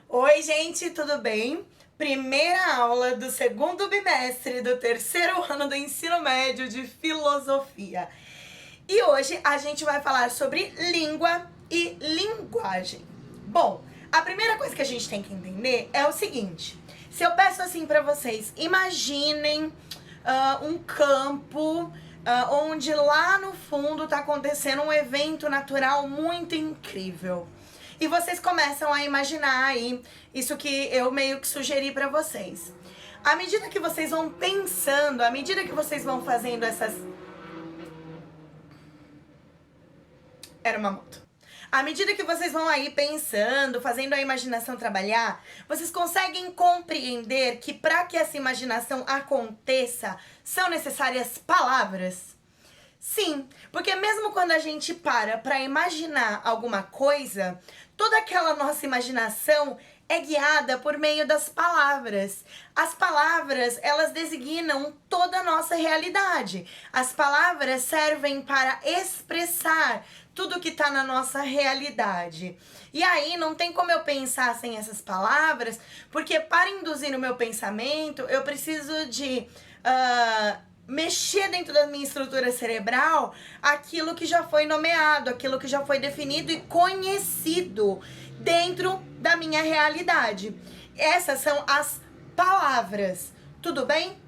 Oi, gente, tudo bem? Primeira aula do segundo bimestre do terceiro ano do ensino médio de filosofia. E hoje a gente vai falar sobre língua e linguagem. Bom, a primeira coisa que a gente tem que entender é o seguinte: se eu peço assim pra vocês, imaginem um campo onde lá no fundo tá acontecendo um evento natural muito incrível. E vocês começam a imaginar aí isso que eu meio que sugeri pra vocês. À medida que vocês vão pensando, à medida que vocês vão fazendo essas... Era uma moto. À medida que vocês vão aí pensando, fazendo a imaginação trabalhar, vocês conseguem compreender que para que essa imaginação aconteça, são necessárias palavras? Sim, porque mesmo quando a gente para imaginar alguma coisa, toda aquela nossa imaginação é guiada por meio das palavras. As palavras, elas designam toda a nossa realidade. As palavras servem para expressar tudo que está na nossa realidade. E aí, não tem como eu pensar sem essas palavras, porque para induzir o meu pensamento, eu preciso de... mexer dentro da minha estrutura cerebral aquilo que já foi nomeado, aquilo que já foi definido e conhecido dentro da minha realidade. Essas são as palavras, tudo bem?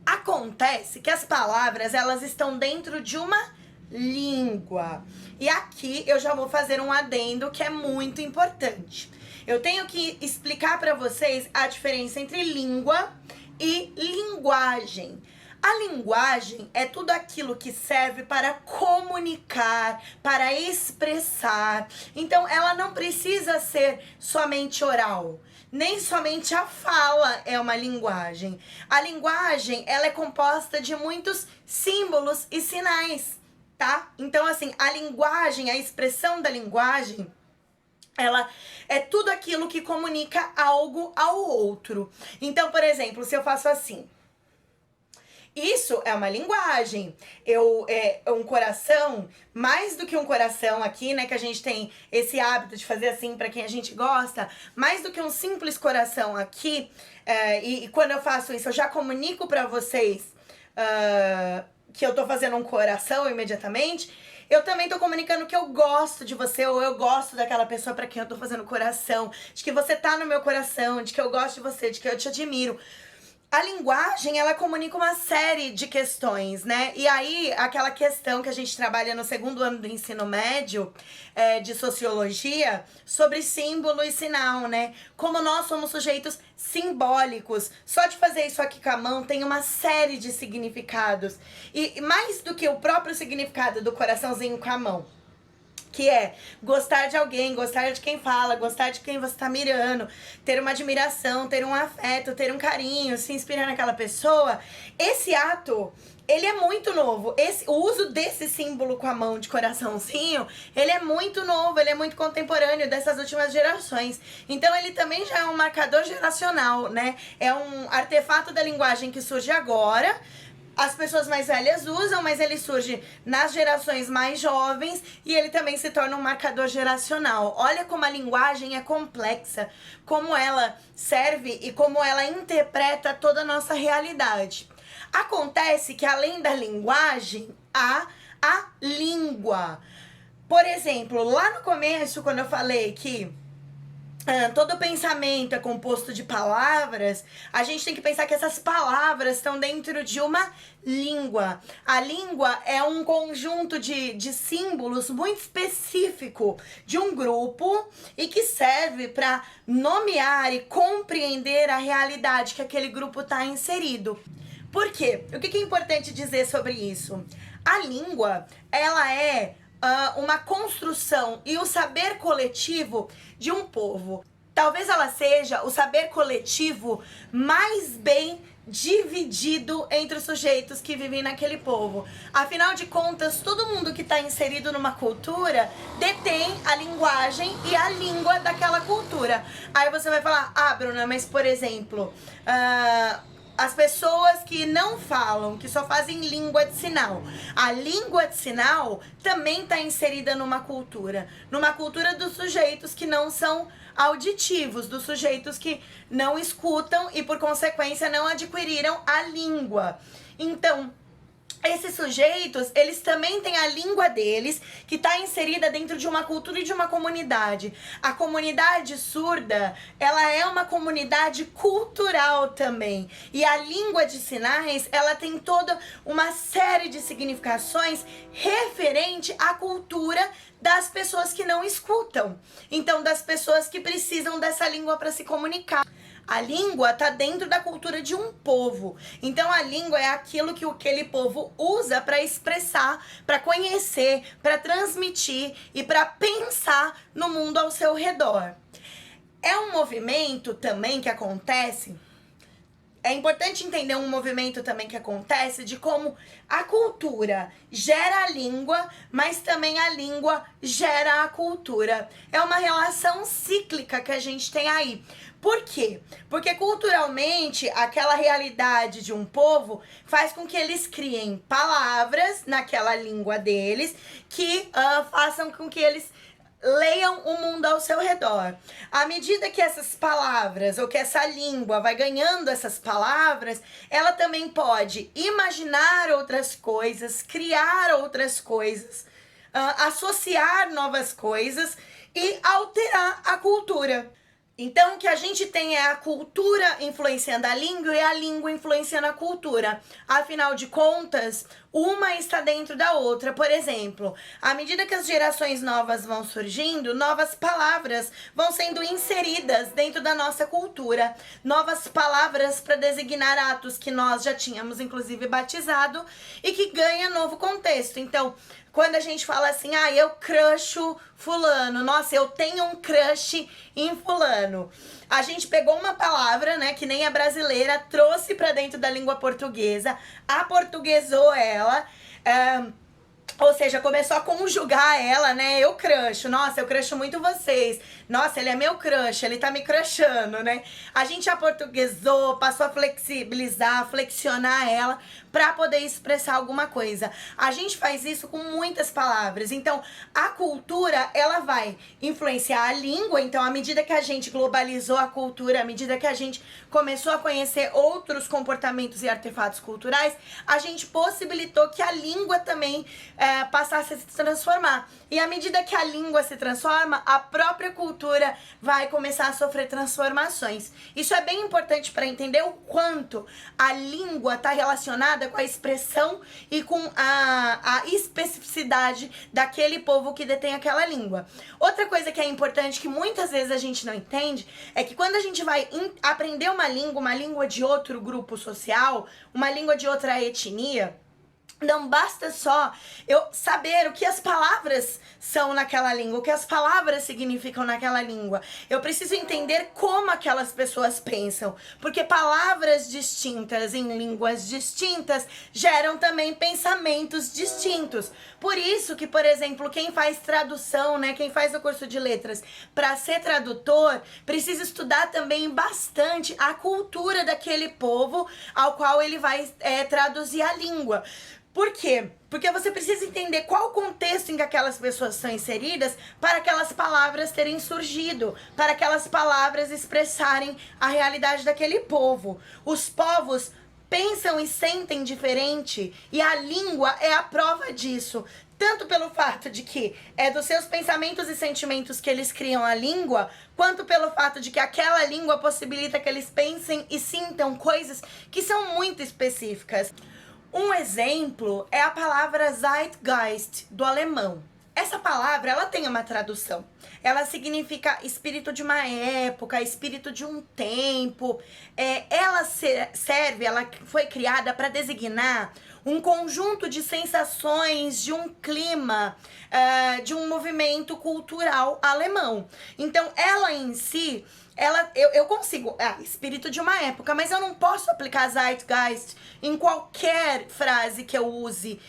Acontece que as palavras, elas estão dentro de uma língua. E aqui eu já vou fazer um adendo que é muito importante. Eu tenho que explicar para vocês a diferença entre língua e linguagem. A linguagem é tudo aquilo que serve para comunicar, para expressar. Então, ela não precisa ser somente oral. Nem somente a fala é uma linguagem. A linguagem, ela é composta de muitos símbolos e sinais, tá? Então, assim, a linguagem, a expressão da linguagem, ela é tudo aquilo que comunica algo ao outro. Então, por exemplo, se eu faço assim... Isso é uma linguagem. Um coração, mais do que um coração aqui, né, que a gente tem esse hábito de fazer assim pra quem a gente gosta, mais do que um simples coração aqui, e quando eu faço isso, eu já comunico pra vocês que eu tô fazendo um coração imediatamente. Eu também tô comunicando que eu gosto de você, ou eu gosto daquela pessoa pra quem eu tô fazendo coração, de que você tá no meu coração, de que eu gosto de você, de que eu te admiro. A linguagem, ela comunica uma série de questões, né? E aí, aquela questão que a gente trabalha no segundo ano do ensino médio, de sociologia, sobre símbolo e sinal, né? Como nós somos sujeitos simbólicos. Só de fazer isso aqui com a mão tem uma série de significados. E mais do que o próprio significado do coraçãozinho com a mão, que é gostar de alguém, gostar de quem fala, gostar de quem você tá mirando, ter uma admiração, ter um afeto, ter um carinho, se inspirar naquela pessoa. Esse ato, ele é muito novo. O uso desse símbolo com a mão de coraçãozinho, ele é muito novo, ele é muito contemporâneo dessas últimas gerações. Então ele também já é um marcador geracional, né? É um artefato da linguagem que surge agora. As pessoas mais velhas usam, mas ele surge nas gerações mais jovens e ele também se torna um marcador geracional. Olha como a linguagem é complexa, como ela serve e como ela interpreta toda a nossa realidade. Acontece que além da linguagem, há a língua. Por exemplo, lá no começo, quando eu falei que todo pensamento é composto de palavras, a gente tem que pensar que essas palavras estão dentro de uma língua. A língua é um conjunto de símbolos muito específico de um grupo e que serve para nomear e compreender a realidade que aquele grupo está inserido. Por quê? O que é importante dizer sobre isso? A língua, ela é uma construção e o saber coletivo de um povo. Talvez ela seja o saber coletivo mais bem dividido entre os sujeitos que vivem naquele povo. Afinal de contas, todo mundo que está inserido numa cultura detém a linguagem e a língua daquela cultura. Aí você vai falar, ah, Bruna, mas por exemplo, as pessoas que não falam, que só fazem língua de sinal. A língua de sinal também está inserida numa cultura dos sujeitos que não são auditivos, dos sujeitos que não escutam e, por consequência, não adquiriram a língua. Então, esses sujeitos, eles também têm a língua deles, que está inserida dentro de uma cultura e de uma comunidade. A comunidade surda, ela é uma comunidade cultural também. E a língua de sinais, ela tem toda uma série de significações referente à cultura das pessoas que não escutam. Então, das pessoas que precisam dessa língua para se comunicar. A língua está dentro da cultura de um povo. Então, a língua é aquilo que aquele povo usa para expressar, para conhecer, para transmitir e para pensar no mundo ao seu redor. É um movimento também que acontece. É importante entender um movimento também que acontece de como a cultura gera a língua, mas também a língua gera a cultura. É uma relação cíclica que a gente tem aí. Por quê? Porque culturalmente aquela realidade de um povo faz com que eles criem palavras naquela língua deles que façam com que eles leiam o mundo ao seu redor. À medida que essas palavras, ou que essa língua vai ganhando essas palavras, ela também pode imaginar outras coisas, criar outras coisas, associar novas coisas e alterar a cultura. Então, o que a gente tem é a cultura influenciando a língua e a língua influenciando a cultura. Afinal de contas, uma está dentro da outra. Por exemplo, à medida que as gerações novas vão surgindo, novas palavras vão sendo inseridas dentro da nossa cultura. Novas palavras para designar atos que nós já tínhamos, inclusive, batizado e que ganha novo contexto. Então, quando a gente fala assim, eu crusho fulano, nossa, eu tenho um crush em fulano. A gente pegou uma palavra, né, que nem é brasileira, trouxe pra dentro da língua portuguesa, aportuguesou ela, ou seja, começou a conjugar ela, né? Eu crusho, nossa, eu crusho muito vocês. Nossa, ele é meu crush, ele tá me crushando, né? A gente aportuguesou, passou a flexibilizar, flexionar ela pra poder expressar alguma coisa. A gente faz isso com muitas palavras. Então, a cultura, ela vai influenciar a língua. Então, à medida que a gente globalizou a cultura, à medida que a gente começou a conhecer outros comportamentos e artefatos culturais, a gente possibilitou que a língua também passasse a se transformar. E à medida que a língua se transforma, a própria cultura vai começar a sofrer transformações. Isso é bem importante para entender o quanto a língua está relacionada com a expressão e com a especificidade daquele povo que detém aquela língua. Outra coisa que é importante, que muitas vezes a gente não entende, é que quando a gente vai aprender uma língua de outro grupo social, uma língua de outra etnia, não basta só eu saber o que as palavras são naquela língua, o que as palavras significam naquela língua. Eu preciso entender como aquelas pessoas pensam, porque palavras distintas em línguas distintas geram também pensamentos distintos. Por isso que, por exemplo, quem faz tradução, né, quem faz o curso de letras, para ser tradutor, precisa estudar também bastante a cultura daquele povo ao qual ele vai traduzir a língua. Por quê? Porque você precisa entender qual o contexto em que aquelas pessoas são inseridas para aquelas palavras terem surgido, para aquelas palavras expressarem a realidade daquele povo. Os povos pensam e sentem diferente e a língua é a prova disso. Tanto pelo fato de que é dos seus pensamentos e sentimentos que eles criam a língua, quanto pelo fato de que aquela língua possibilita que eles pensem e sintam coisas que são muito específicas. Um exemplo é a palavra Zeitgeist, do alemão. Essa palavra, ela tem uma tradução. Ela significa espírito de uma época, espírito de um tempo. Ela foi criada para designar um conjunto de sensações, de um clima, de um movimento cultural alemão. Então, ela em si, eu consigo, espírito de uma época, mas eu não posso aplicar Zeitgeist em qualquer frase que eu use.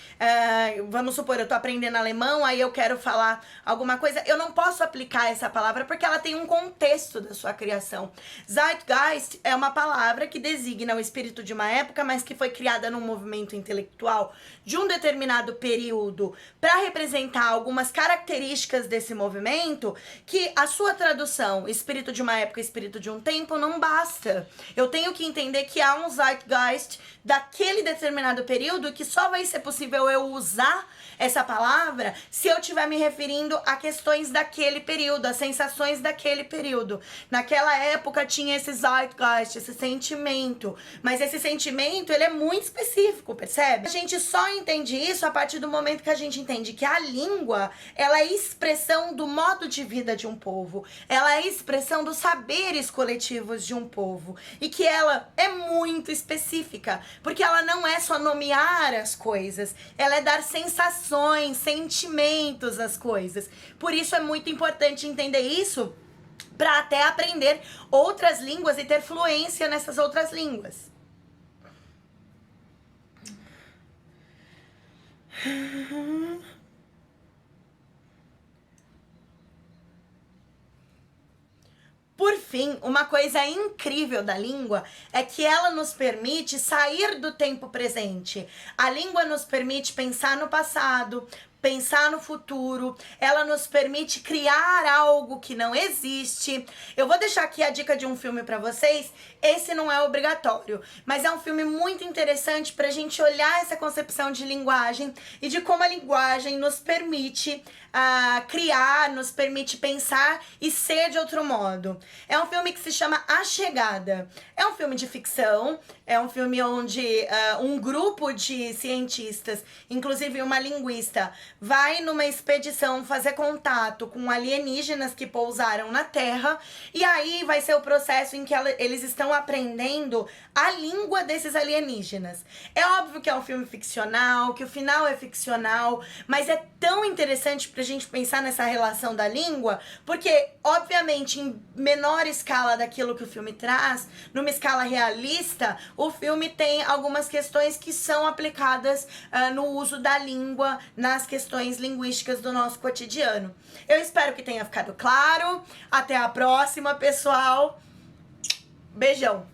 Vamos supor, eu tô aprendendo alemão, aí eu quero falar alguma coisa, eu não posso aplicar essa palavra porque ela tem um contexto da sua criação. Zeitgeist é uma palavra que designa o espírito de uma época, mas que foi criada num movimento intelectual de um determinado período para representar algumas características desse movimento, que a sua tradução, espírito de uma época, espírito de um tempo, não basta. Eu tenho que entender que há um Zeitgeist daquele determinado período que só vai ser possível eu usar essa palavra se eu estiver me referindo a questões daquele período, a sensações daquele período. Naquela época tinha esse Zeitgeist, esse sentimento, mas esse sentimento, ele é muito específico, percebe? A gente só entende isso a partir do momento que a gente entende que a língua, ela é expressão do modo de vida de um povo, ela é expressão dos saberes coletivos de um povo, e que ela é muito específica, porque ela não é só nomear as coisas, ela é dar sensações, sentimentos às coisas. Por isso é muito importante entender isso para até aprender outras línguas e ter fluência nessas outras línguas. Por fim, uma coisa incrível da língua é que ela nos permite sair do tempo presente. A língua nos permite pensar no passado, pensar no futuro, ela nos permite criar algo que não existe. Eu vou deixar aqui a dica de um filme pra vocês. Esse não é obrigatório, mas é um filme muito interessante pra gente olhar essa concepção de linguagem e de como a linguagem nos permite criar, nos permite pensar e ser de outro modo. É um filme que se chama A Chegada. É um filme de ficção, é um filme onde um grupo de cientistas, inclusive uma linguista, vai numa expedição fazer contato com alienígenas que pousaram na Terra, e aí vai ser o processo em que eles estão aprendendo a língua desses alienígenas. É óbvio que é um filme ficcional, que o final é ficcional, mas é tão interessante pra gente pensar nessa relação da língua, porque, obviamente, em menor escala daquilo que o filme traz, numa escala realista, o filme tem algumas questões que são aplicadas no uso da língua, nas questões linguísticas do nosso cotidiano. Eu espero que tenha ficado claro. Até a próxima, pessoal. Beijão!